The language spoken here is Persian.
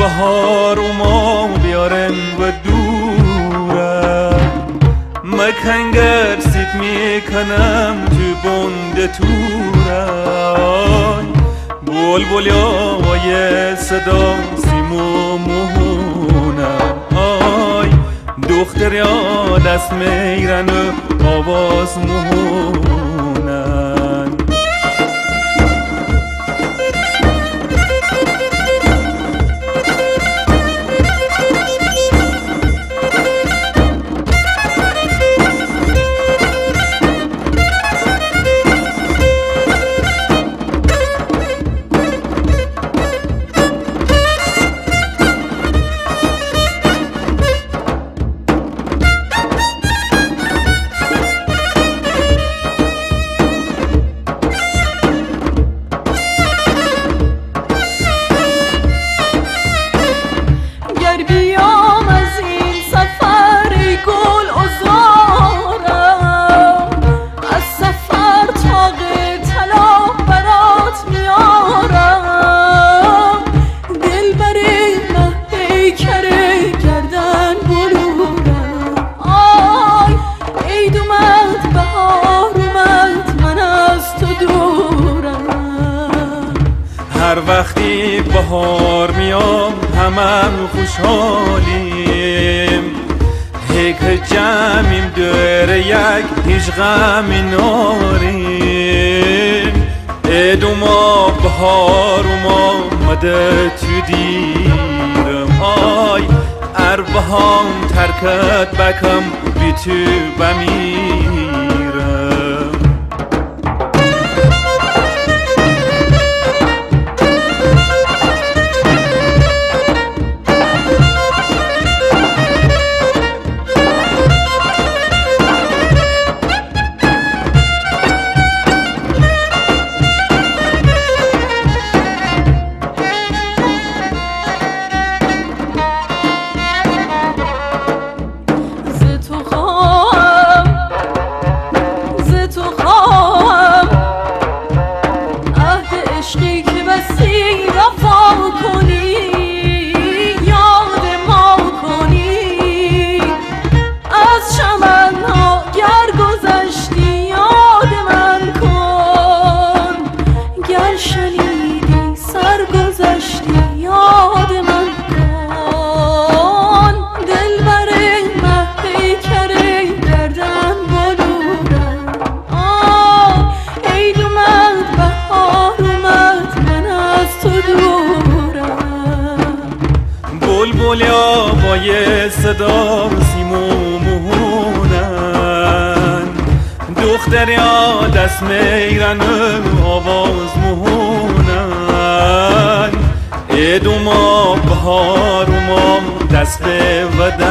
بهار ما بیارن و دوره مکنگر سید میکنم تو بند تورای بلبلیای صدا سیمو مهونم آی دختر یا دست میرن و آواز مهونن هر وقتی بهار میام همم خوشحالیم هیک جمعیم دور یک هیچ غمی ناریم ادوما بهار ما مده تو دیرم آی ار بهام ترکت بکم بی تو بمیرم بلبلیا با یه صدا سیمو مهونن دختریا دست میرن آواز مهونن ادوما بهار ما دست ودن